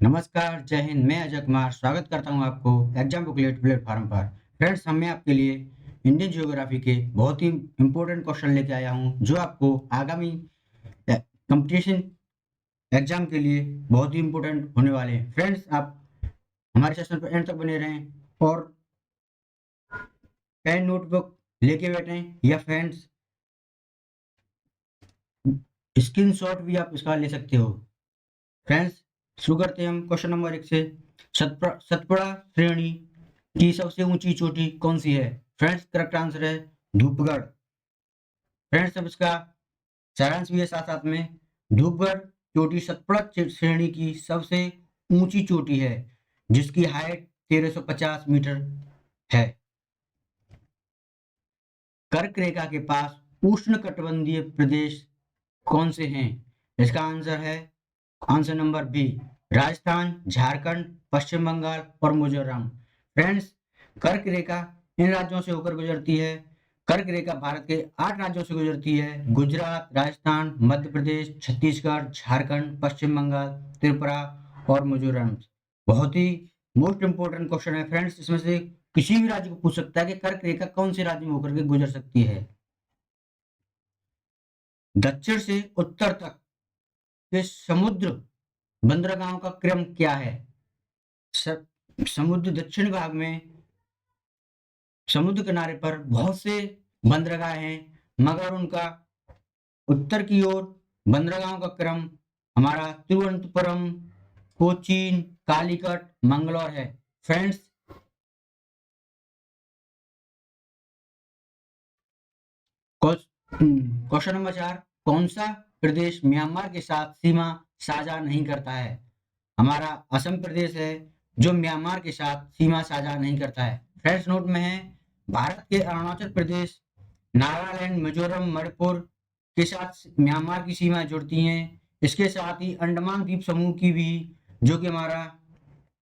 नमस्कार, जय हिंद। मैं अजय कुमार स्वागत करता हूं आपको एग्जाम बुकलेट प्लेटफॉर्म पर। फ्रेंड्स, मैं आपके लिए इंडियन ज्योग्राफी के बहुत ही इंपॉर्टेंट क्वेश्चन लेके आया हूं जो आपको आगामी कंपटीशन एग्जाम के लिए बहुत ही इंपॉर्टेंट होने वाले हैं। फ्रेंड्स, आप हमारे सेशन पर एंड तक बने रहें और पेन नोटबुक लेके बैठें या फ्रेंड्स स्क्रीनशॉट भी आप इसका ले सकते हो। फ्रेंड्स, शुरू करते हैं हम क्वेश्चन नंबर 1 से। सतपुड़ा श्रेणी की सबसे ऊंची चोटी कौन सी है? फ्रेंड्स, करेक्ट आंसर है धूपगढ़। फ्रेंड्स, अब इसका सारांश भी है साथ साथ में। धूपगढ़ चोटी सतपुड़ा श्रेणी की सबसे ऊंची चोटी है जिसकी हाइट 1350 मीटर है। कर्क रेखा के पास उष्णकटिबंधीय प्रदेश कौन से हैं? इसका आंसर है answer number B, Rajasthan, Jharkhand, Paschim Bangal और मिजोरम। फ्रेंड्स, कर्क रेखा इन राज्यों से होकर गुजरती है। कर्क रेखा भारत के 8 राज्यों से गुजरती है: गुजरात, राजस्थान, मध्य प्रदेश, छत्तीसगढ़, झारखंड, पश्चिम बंगाल, त्रिपुरा और मिजोरम। बहुत ही मोस्ट इंपोर्टेंट क्वेश्चन है फ्रेंड्स। इसमें से किसी भी राज्य को पूछ सकता है कि कर्क रेखा कौन से राज्य में होकर के गुजर सकती है। दक्षिण से उत्तर तक के समुद्र बंदरगाहों का क्रम क्या है? समुद्र दक्षिण भाग में समुद्र किनारे पर बहुत से बंदरगाह हैं, मगर उनका उत्तर की ओर बंदरगाहों का क्रम हमारा तिरुवनंतपुरम, कोचीन, कालीकट, मंगलौर है। फ्रेंड्स, क्वेश्चन नंबर 4, कौन सा प्रदेश म्यांमार के साथ सीमा साझा नहीं करता है? हमारा असम प्रदेश है जो म्यांमार के साथ सीमा साझा नहीं करता है। फ्रेंड्स, नोट में है भारत के अरुणाचल प्रदेश, नागालैंड, मिजोरम, मणिपुर के साथ म्यांमार की सीमा जुड़ती हैं। इसके साथ ही अंडमान द्वीप समूह की भी, जो कि हमारा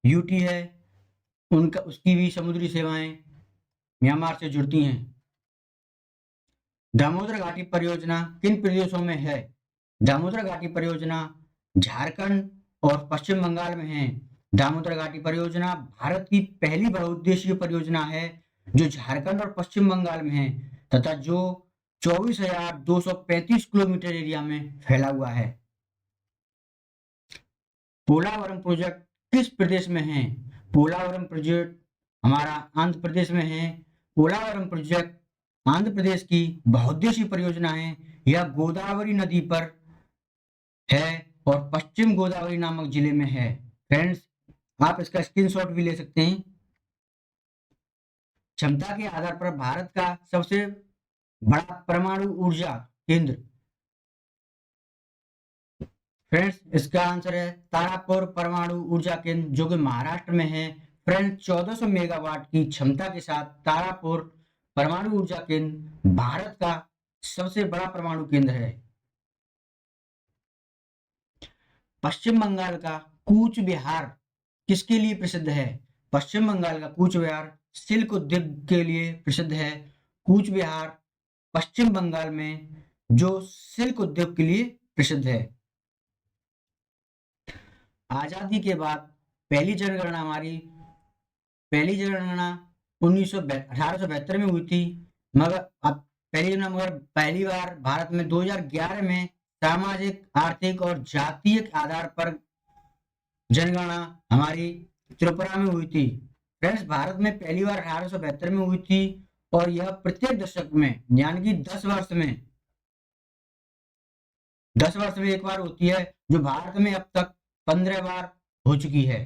यूटी है, उनका उसकी भी समुद्री सेवाएं म्यांमार से जुड़ती हैं। दामोदर घाटी परियोजना किन प्रदेशों में है? दामोदर घाटी परियोजना झारखंड और पश्चिम बंगाल में है। दामोदर घाटी परियोजना भारत की पहली बहुउद्देशीय परियोजना है जो झारखंड और पश्चिम बंगाल में है तथा जो 24,235 किलोमीटर एरिया में फैला हुआ है। पोलावरम प्रोजेक्ट किस प्रदेश में है? पोलावरम प्रोजेक्ट हमारा आंध्र प्रदेश में है। पोलावरम प्रोजेक्ट आंध्र प्रदेश की बहुउद्देशीय परियोजना है। यह गोदावरी नदी पर है और पश्चिम गोदावरी नामक जिले में है। फ्रेंड्स, आप इसका स्क्रीनशॉट भी ले सकते हैं। क्षमता के आधार पर भारत का सबसे बड़ा परमाणु ऊर्जा केंद्र। फ्रेंड्स, इसका आंसर है तारापुर परमाणु ऊर्जा केंद्र जो कि महाराष्ट्र में है। फ्रेंड्स, 1400 मेगावाट की क्षमता के साथ तारापुर परमाणु ऊर्जा केंद्र भारत का सबसे बड़ा परमाणु केंद्र है। पश्चिम बंगाल का कूच विहार किसके लिए प्रसिद्ध है? पश्चिम बंगाल का कूच विहार सिल्क उद्योग के लिए प्रसिद्ध है। कूच विहार पश्चिम बंगाल में जो सिल्क उद्योग के लिए प्रसिद्ध है। आजादी के बाद पहली जनगणना हमारी पहली जनगणना 1872 में हुई थी, मगर अब पहली बार भारत में 2011 में सामाजिक, आर्थिक और जातीय आधार पर जनगणना हमारी त्रिपुरा में हुई थी। फ्रेंड्स, भारत में पहली बार 1872 में हुई थी और यह प्रत्येक दशक में यानी कि 10 वर्ष में एक बार होती है, जो भारत में अब तक 15 बार हो चुकी है।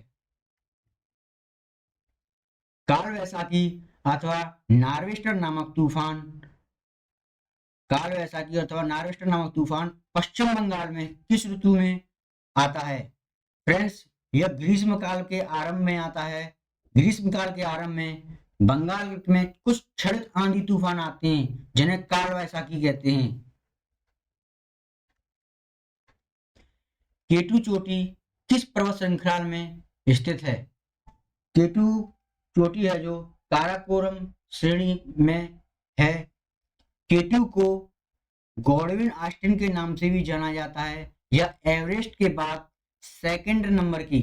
काल वैसाखी अथवा नार्वेस्टर नामक तूफान पश्चिम बंगाल में किस ऋतु में आता है? फ्रेंड्स, यह ग्रीष्म काल के आरंभ में आता है। ग्रीष्म काल के आरंभ में बंगाल में कुछ क्षणिक आंधी तूफान आते हैं जिन्हें काल वैसाखी कहते हैं। केटू चोटी किस पर्वत श्रृंखला में स्थित है? केटू चोटी है जो काराकोरम श्रेणी में है। केटू को गॉडविन ऑस्टिन के नाम से भी जाना जाता है। यह एवरेस्ट के बाद सेकंड नंबर की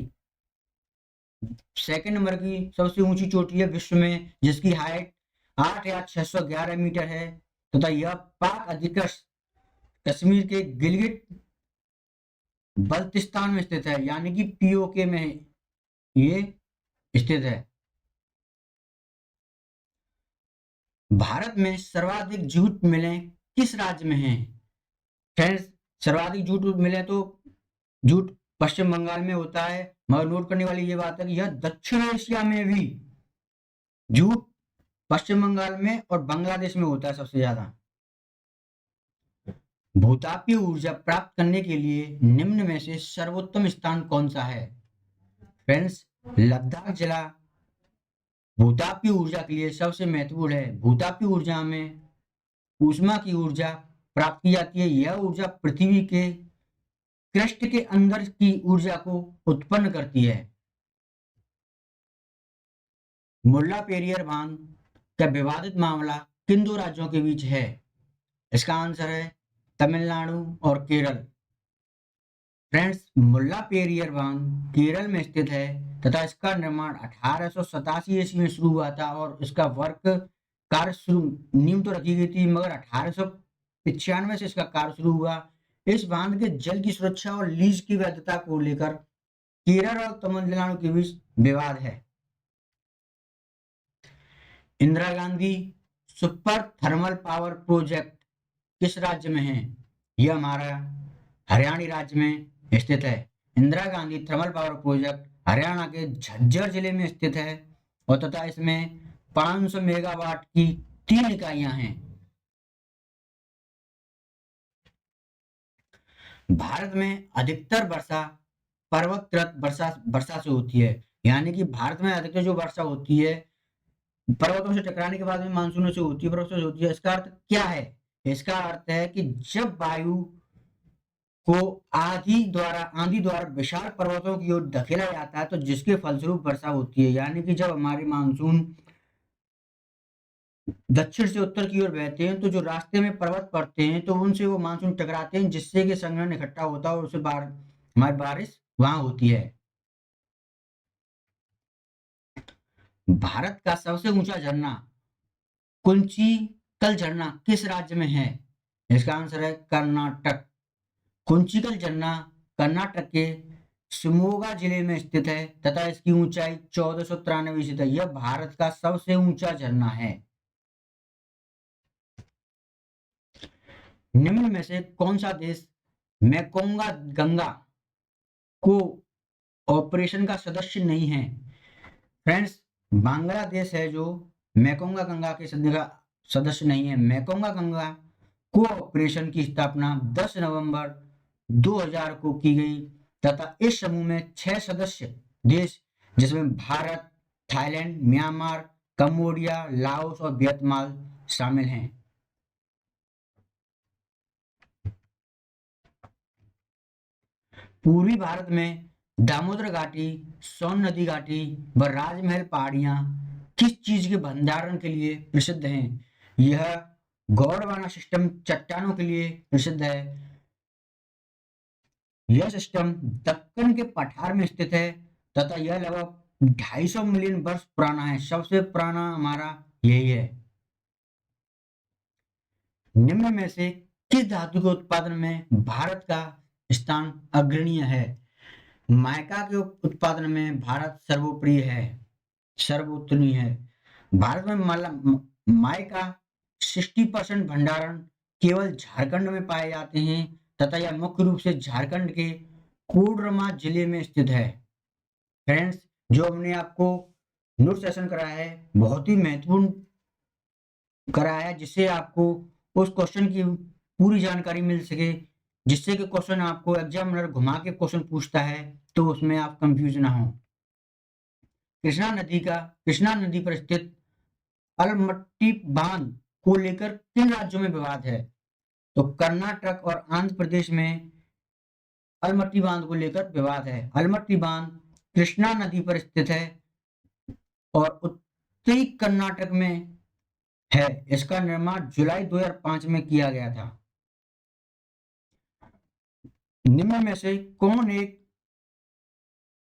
सेकंड नंबर की सबसे ऊंची चोटी है विश्व में, जिसकी हाइट 8,611 मीटर है, तथा यह पाक अधिकृत कश्मीर के गिलगित बल्तिस्तान में स्थित है, यानी कि पीओके में ये स्थित है। भारत में सर्वाधिक जूट मिलें किस राज्य में हैं? फ्रेंड्स, सर्वाधिक जूट मिले तो जूट पश्चिम बंगाल में होता है, मगर नोट करने वाली ये बात है कि यह दक्षिण एशिया में भी जूट पश्चिम बंगाल में और बांग्लादेश में होता है सबसे ज्यादा। भूतापीय ऊर्जा प्राप्त करने के लिए निम्न में से सर्वोत्तम स्थान कौन सा है? फ्रेंड्स, लद्दाख जिला भूतापीय ऊर्जा के लिए सबसे महत्वपूर्ण है। भूतापीय ऊर्जा में ऊष्मा की ऊर्जा प्राप्त की जाती है। यह ऊर्जा पृथ्वी के क्रस्ट के अंदर की ऊर्जा को उत्पन्न करती है। मुल्ला पेरियार बांध का विवादित मामला किन दो राज्यों के बीच है? इसका आंसर है तमिलनाडु और केरल। फ्रेंड्स, मुल्ला पेरियार बांध केरल में स्थित है तथा इसका निर्माण 1887 ईस्वी में शुरू हुआ था, और इसका वर्क कार्य शुरू नींव तो रखी गई थी, मगर 1895 से इसका कार्य शुरू हुआ। इस बांध के जल की सुरक्षा और लीज की वैधता को लेकर केरल और तमिलनाडु के बीच विवाद है। Indira Gandhi super thermal power project किस राज्य में है? यह हमारा हरियाणा राज्य में स्थित है। Indira Gandhi thermal power project Haryana के झज्जर जिले में स्थित है, और तथा इसमें 500 मेगावाट की 3 इकाइयां हैं। भारत में अधिकतर वर्षा पर्वतकृत वर्षा वर्षा से होती है, यानी कि भारत में अधिकतर जो वर्षा होती है पर्वतों से टकराने के बाद में मानसूनों से होती है, पर्वतों से होती है। इसका अर्थ क्या है? इसका अर्थ है कि जब वायु को आंधी द्वारा विशाल पर्वतों की ओर धकेला जाता है, तो जिसके फलस्वरूप वर्षा होती है। यानी कि जब हमारे मानसून दक्षिण से उत्तर की ओर बहते हैं, तो जो रास्ते में पर्वत पड़ते हैं तो उनसे वो मानसून टकराते हैं, जिससे कि संघनन इकट्ठा होता है और उससे हमारी बारिश वहां होती है। भारत का सबसे ऊंचा झरना कुंचिकल झरना किस राज्य में है? इसका आंसर है कर्नाटक। कुंचिकल झरना कर्नाटक के शिमोगा जिले में स्थित है तथा इसकी ऊंचाई 1493 फीट है। यह भारत का सबसे ऊंचा झरना है। निम्न में से कौन सा देश मैकोंगा गंगा को ऑपरेशन का सदस्य नहीं है? फ्रेंड्स, बांग्लादेश है जो मैकोंगा गंगा के सदस्य नहीं है। मैकोंगा गंगा को ऑपरेशन की स्थापना 10 नवंबर 2000 को की गई तथा इस समूह में 6 सदस्य देश, जिसमें Bharat, Thailand, Myanmar, Cambodia, Laos और वियतनाम शामिल हैं। पूर्वी भारत में दामोदर घाटी, सोन नदी घाटी व राजमहल पहाड़ियां किस चीज के भंडारण के लिए प्रसिद्ध हैं? यह गौड़वाना सिस्टम चट्टानों के लिए प्रसिद्ध है। यह सिस्टम दक्कन के पठार में स्थित है तथा यह लगभग 250 मिलियन वर्ष पुराना है। सबसे पुराना हमारा यही है। निम्न में से किस धातु के उत्पादन में भारत का स्थान अग्रणीय है? माइका के उत्पादन में भारत सर्वोत्तरीय है। भारत में माइका 60% भंडारण केवल झारखंड में पाए जाते हैं तथा यह मुख्य रूप से झारखंड के कोडरमा जिले में स्थित है। फ्रेंड्स, जो हमने आपको नोट सेशन कराया है बहुत ही महत्वपूर्ण कराया है, जिससे आपको उस क्वेश्चन की पूरी जानकारी मिल सके, जिससे कि क्वेश्चन आपको एग्जामिनर घुमा के क्वेश्चन पूछता है तो उसमें आप कंफ्यूज ना हो। कृष्णा नदी पर स्थित अलमट्टी बांध को लेकर किन राज्यों में विवाद है? तो कर्नाटक और आंध्र प्रदेश में अलमट्टी बांध को लेकर विवाद है। अलमट्टी बांध कृष्णा नदी पर स्थित है और उत्तरी कर्नाटक में है। इसका निर्माण जुलाई 2005 में किया गया था। निम्न में से कौन एक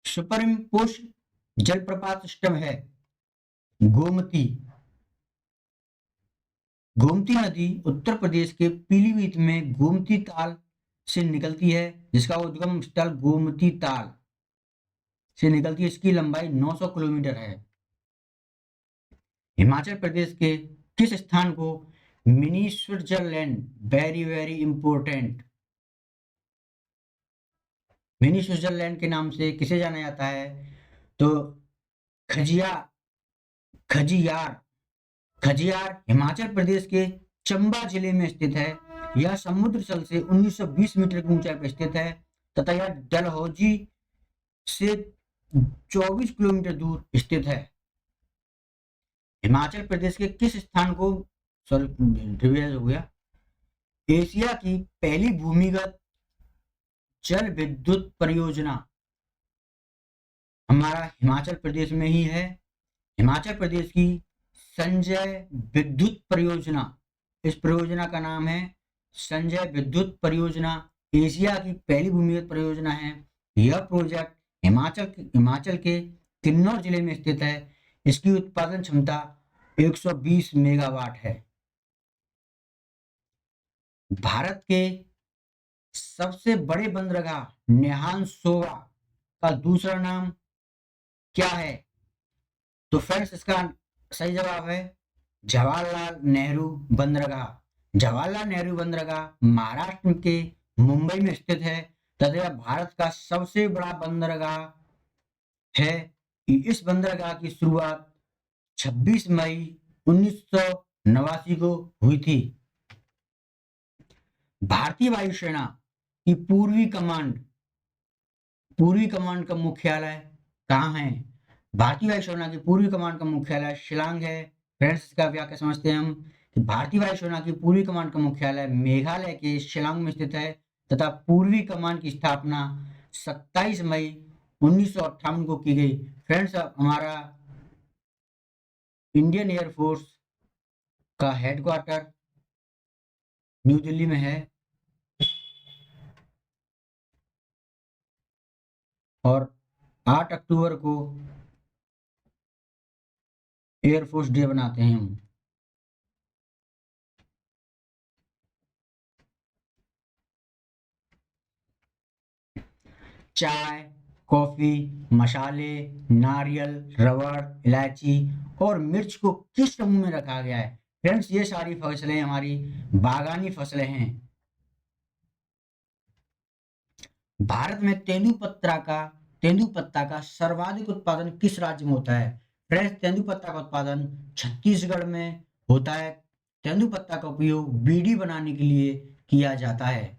सुपरइम्पोज जलप्रपात सिस्टम है गोमती। गोमती नदी उत्तर प्रदेश के पीलीभीत में गोमती ताल से निकलती है, जिसका उद्गम स्थल गोमती ताल से निकलती है। इसकी लंबाई 900 किलोमीटर है। हिमाचल प्रदेश के किस स्थान को mini Switzerland, very very important, mini Switzerland के नाम से किसे जाना जाता है? तो खजिया खजियार खजियार हिमाचल प्रदेश के चंबा जिले में स्थित है। यह समुद्र तल से 1920 मीटर की ऊंचाई पर स्थित है तथा यह डलहौजी से 24 किलोमीटर दूर स्थित है। हिमाचल प्रदेश के किस स्थान को, सॉरी रिवाइज हो गया, एशिया की पहली भूमिगत जल विद्युत परियोजना हमारा हिमाचल प्रदेश में ही है। हिमाचल प्रदेश की संजय विद्युत परियोजना, इस परियोजना का नाम है संजय विद्युत परियोजना। एशिया की पहली भूमिगत परियोजना है। यह प्रोजेक्ट हिमाचल के किन्नौर जिले में स्थित है। इसकी उत्पादन क्षमता 120 मेगावाट है। भारत के सबसे बड़े बंदरगाह नेहानसोवा का दूसरा नाम क्या है? तो फ्रेंड्स इसका सही जवाब है जवाहरलाल नेहरू बंदरगाह। जवाहरलाल नेहरू बंदरगाह महाराष्ट्र के मुंबई में स्थित है तथा भारत का सबसे बड़ा बंदरगाह है। इस बंदरगाह की शुरुआत 26 मई 1989 को हुई थी। भारतीय वायुसेना की पूर्वी कमांड का मुख्यालय कहाँ है? भारतीय वायुसेना की पूर्वी कमांड का मुख्यालय शिलांग है। फ्रेंड्स इसका व्याख्या समझते हैं हम कि भारतीय वायुसेना की पूर्वी कमांड का मुख्यालय मेघालय के शिलांग में स्थित है तथा पूर्वी कमांड की स्थापना 27 मई 1958 को की गई। फ्रेंड्स हमारा इंडियन एयरफोर्स का हेडक्वार्टर न्यू दिल्ली में है और 8 अक्टूबर को एयरफोर्स डे बनाते हैं हम। चाय, कॉफी, मसाले, नारियल, रबड़, इलायची और मिर्च को किस समूह में रखा गया है? फ्रेंड्स ये सारी फसलें हमारी बागानी फसलें हैं। भारत में तेंदुपत्ता का सर्वाधिक उत्पादन किस राज्य में होता है? फ्रेंड्स तेंदुपत्ता का उत्पादन छत्तीसगढ़ में होता है। तेंदुपत्ता का उपयोग बीड़ी बनाने के लिए किया जाता है।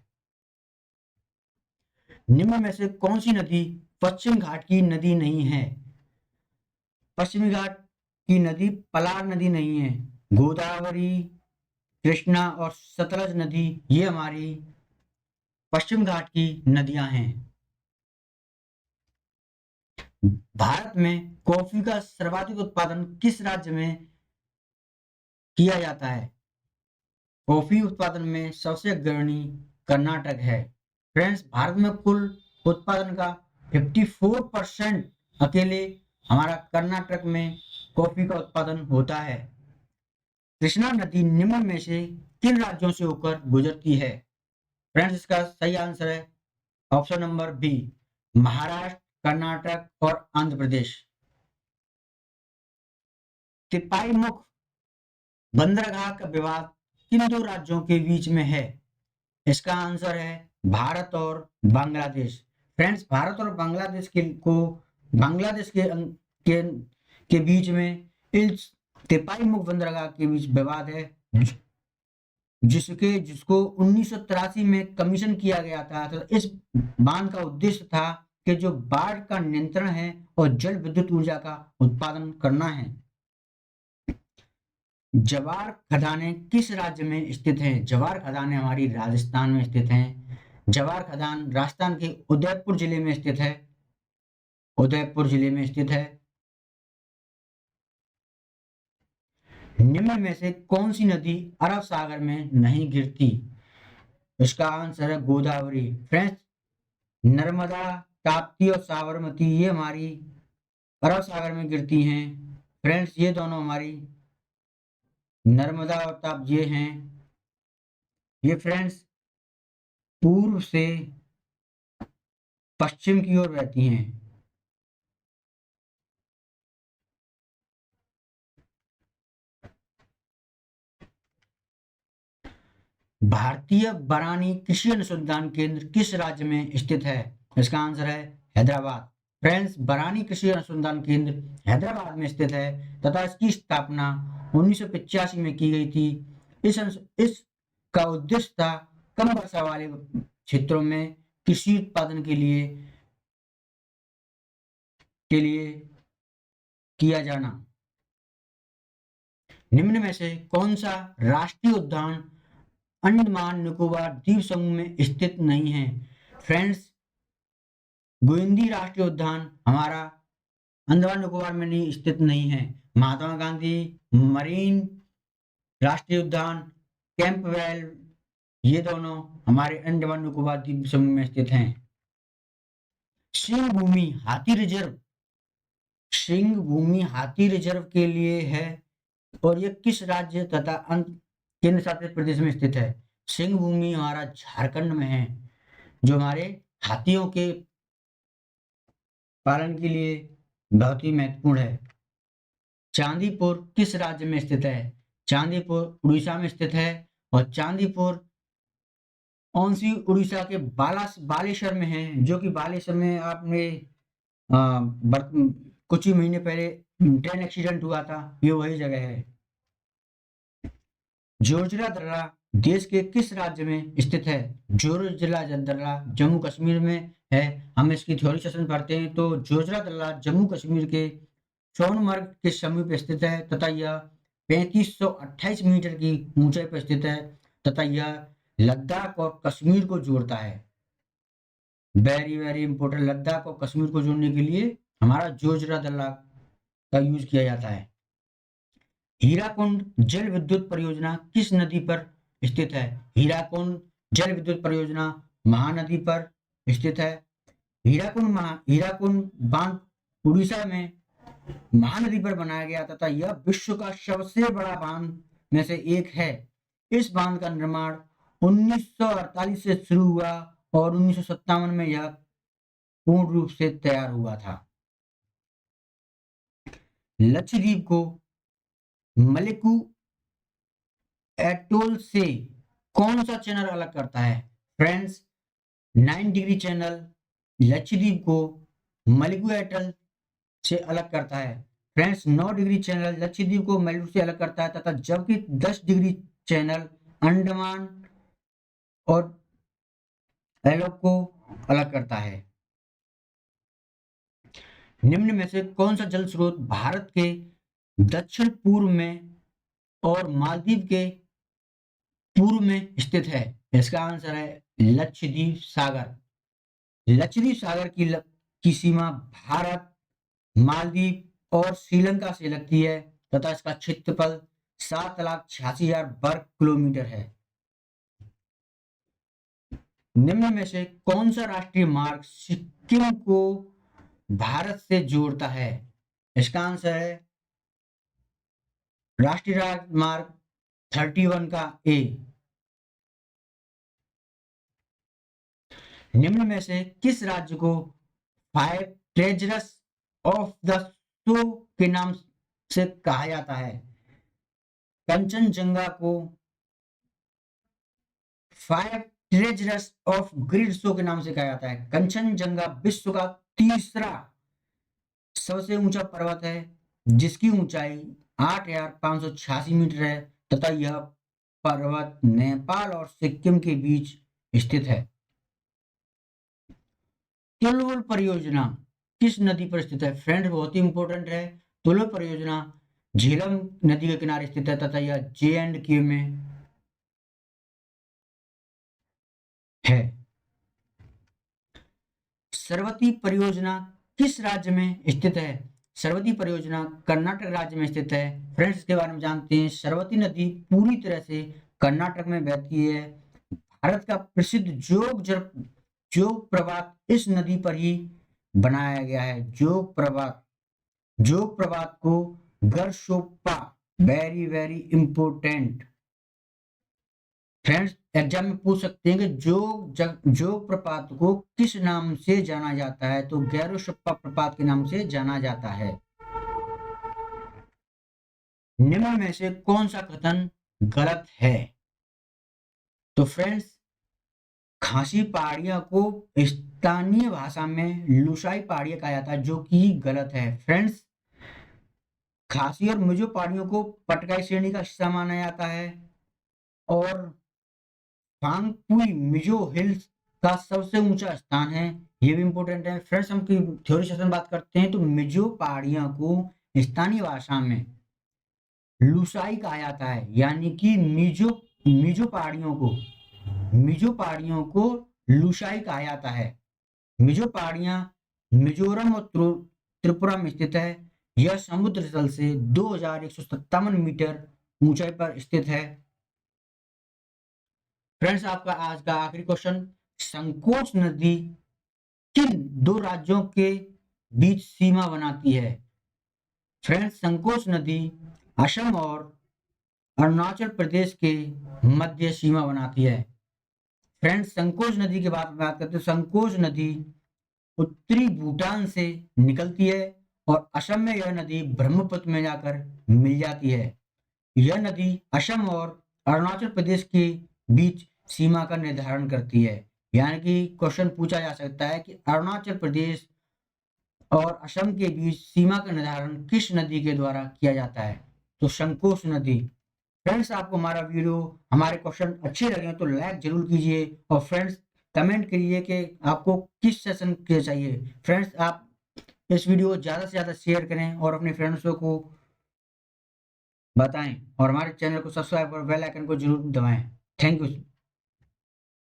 निम्न में से कौन सी नदी पश्चिम घाट की नदी नहीं है? पश्चिमी घाट की नदी पलार नदी नहीं है। गोदावरी, कृष्णा और सतलज नदी ये हमारी पश्चिम घाट की नदियां हैं। भारत में कॉफी का सर्वाधिक उत्पादन किस राज्य में किया जाता है? कॉफी उत्पादन में सबसे अग्रणी कर्नाटक है। फ्रेंड्स भारत में कुल उत्पादन का 54% अकेले हमारा कर्नाटक में कॉफी का उत्पादन होता है। कृष्णा नदी निम्न में से किन राज्यों से होकर गुजरती है? फ्रेंड्स इसका सही आंसर है option number B, Maharashtra, Karnataka और आंध्र प्रदेश। तिपाईमुख बंदरगाह का विवाद किन दो राज्यों के बीच में है? इसका आंसर है भारत और बांग्लादेश। फ्रेंड्स भारत और बांग्लादेश के के बीच में इस तिपाईमुख बंदरगाह के बीच विवाद है, जिसको 1983 में कमीशन किया गया था। तो इस बांध का उद्देश्य था कि जो बाढ़ का नियंत्रण है और जल विद्युत ऊर्जा का उत्पादन करना है। जवार खदानें किस राज्य में स्थित हैं? जवार खदानें हमारी राजस्थान में स्थित हैं। जवार खदान राजस्थान के उदयपुर जिले में स्थित है। उदयपुर जिले में स्थित है। निम्न में से कौन सी नदी अरब सागर में नहीं गिरती? इसका आंसर है गोदावरी। फ्रेंड्स नर्मदा, ताप्ती और साबरमती ये हमारी अरब सागर में गिरती हैं। फ्रेंड्स, ये दोनों हमारी नर्मदा और ताप्ती ये हैं। ये फ्रेंड्स पूर्व से पश्चिम की ओर बहती हैं। भारतीय बरानी कृषि अनुसंधान केंद्र किस राज्य में स्थित है? इसका आंसर है हैदराबाद। फ्रेंड्स, बरानी कृषि अनुसंधान केंद्र हैदराबाद में स्थित है तथा इसकी स्थापना 1985 में की गई थी। इसका उद्देश्य था कम वर्षा वाले क्षेत्रों में कृषि उत्पादन के लिए किया जाना। निम्न में से कौन सा राष्ट्रीय उद्यान अंडमान निकोबार द्वीप समूह में स्थित नहीं है? फ्रेंड्स, गोविंदी राष्ट्रीय उद्यान हमारा अंडमान निकोबार में नहीं स्थित नहीं है। महात्मा गांधी मरीन राष्ट्रीय उद्यान, कैंपबेल, ये दोनों हमारे अंडमान निकोबार द्वीप समूह में स्थित हैं। सिंह भूमि हाथी रिजर्व के लिए है और यह किस राज्य तथा केंद्र शासित प्रदेश में स्थित है? सिंह भूमि हमारा झारखंड में है, जो हमारे हाथियों के पालन के लिए बहुत ही महत्वपूर्ण है। चांदीपुर किस राज्य में स्थित है? चांदीपुर उड़ीसा में स्थित है और चांदीपुर औंसी उड़ीसा के बालेश्वर में है, जो कि बालेश्वर में आपने कुछ ही महीने पहले ट्रेन एक्सीडेंट हुआ था, ये वही जगह है। जोजिला दर्रा देश के किस राज्य में स्थित है? जोजिला दर्रा जम्मू कश्मीर में है। हम इसकी थ्योरी सेशन पढ़ते हैं तो जोजिला दर्रा जम्मू कश्मीर के सोनमर्ग के समीप स्थित है तथा यह 3528 मीटर की ऊंचाई पर स्थित है तथा यह लद्दाख और कश्मीर को जोड़ता है। वेरी वेरी इंपॉर्टेंट, लद्दाख और कश्मीर को जोड़ने के लिए हमारा जोजिला दर्रा का यूज किया जाता है। हीराकुंड जल विद्युत परियोजना किस नदी पर स्थित है? हीराकुंड जल विद्युत परियोजना महानदी पर स्थित है। हीराकुंड बांध उड़ीसा में महानदी पर बनाया गया तथा यह विश्व का सबसे बड़ा बांध में से एक है। इस बांध का निर्माण 1948 से शुरू हुआ और 1957 में यह पूर्ण रूप से तैयार हुआ था। लक्षद्वीप को मलेकू एटोल से कौन सा चैनल अलग करता है? फ्रेंड्स, 9 डिग्री चैनल लक्षद्वीप को मलेकू एटोल से अलग करता है। फ्रेंड्स, 9 डिग्री चैनल लक्षद्वीप को मलेकू से अलग करता है तथा जबकि 10 डिग्री चैनल अंडमान और एलोक को अलग करता है। निम्न में से कौन सा जल स्रोत भारत के दक्षिण पूर्व में और मालदीव के पूर्व में स्थित है? इसका आंसर है लक्षद्वीप सागर। लक्षद्वीप सागर की सीमा भारत, मालदीव और श्रीलंका से लगती है तथा इसका क्षेत्रफल 7,86,000 वर्ग किलोमीटर है। निम्न में से कौन सा राष्ट्रीय मार्ग सिक्किम को भारत से जोड़ता है? इसका आंसर है राष्ट्रीय राजमार्ग 31 का ए। निम्न में से किस राज्य को 5 ट्रेजर्स ऑफ द शो के नाम से कहा जाता है? कंचनजंगा को 5 ट्रेजर्स ऑफ ग्रिड शो के नाम से कहा जाता है। कंचनजंगा विश्व का तीसरा सबसे ऊंचा पर्वत है जिसकी ऊंचाई 8,586 मीटर है तथा यह पर्वत नेपाल और सिक्किम के बीच स्थित है। तुलुल परियोजना किस नदी पर स्थित है? फ्रेंड्स, बहुत ही इंपॉर्टेंट है। तुलुल परियोजना झेलम नदी के किनारे स्थित है तथा यह J&K में है। सरवती परियोजना किस राज्य में स्थित है? सरवती परियोजना कर्नाटक राज्य में स्थित है। फ्रेंड्स, इसके बारे में जानते हैं। सरवती नदी पूरी तरह से कर्नाटक में बहती है। भारत का प्रसिद्ध जोग प्रपात इस नदी पर ही बनाया गया है। जोग प्रपात जोग प्रपात को Gersoppa, very very important. Friends exam में पूछ सकते हैं कि जोग प्रपात को किस नाम से जाना जाता है, तो गैरोशप्पा प्रपात के नाम से जाना जाता है। निम्न में से कौन सा कथन गलत है? तो फ्रेंड्स खासी पहाड़ियां को स्थानीय भाषा में लुसाई पहाड़ियां कहा जाता है, जो कि गलत है। फ्रेंड्स खासी और मिजो पहाड़ियों को पटकाई श्रेणी का हिस्सा माना जाता है और फांगपुई मिजो हिल्स का सबसे ऊंचा स्थान है, ये भी इंपॉर्टेंट है। फ्रेंड्स हम थ्योरी सेशन बात करते हैं तो मिजो पहाड़ियां को स्थानीय भाषा में लुसाई कहा जाता है, यानी कि मिजो पहाड़ियों को लुसाई कहा जाता है। मिजो पहाड़ियां मिजोरम और त्रिपुरा में स्थित है। यह समुद्र तल से 2157 मीटर ऊंचाई पर स्थित है। फ्रेंड्स आपका आज का आखिरी क्वेश्चन, संकोच नदी किन दो राज्यों के बीच सीमा बनाती है? फ्रेंड्स संकोच नदी असम और अरुणाचल प्रदेश के मध्य सीमा बनाती है। फ्रेंड्स संकोच नदी के बारे में बात करते हैं। संकोच नदी उत्तरी भूटान से निकलती है और असम में यह नदी ब्रह्मपुत्र में जाकर मिल जाती है। यह नदी असम और अरुणाचल प्रदेश के बीच सीमा का निर्धारण करती है, यानी कि क्वेश्चन पूछा जा सकता है कि अरुणाचल प्रदेश और असम के बीच सीमा का निर्धारण किस नदी के द्वारा किया जाता है? तो संकोच नदी। फ्रेंड्स आपको हमारा वीडियो, हमारे क्वेश्चन अच्छे लगे तो लाइक जरूर कीजिए और फ्रेंड्स कमेंट करिए कि आपको किस सेशन के चाहिए। फ्रेंड्स आप इस वीडियो को ज़्यादा से ज़्यादा शेयर करें और अपने फ्रेंड्सों को बताएं और हमारे चैनल को सब्सक्राइब और बेल आइकन को जरूर दबाएं। Thank you.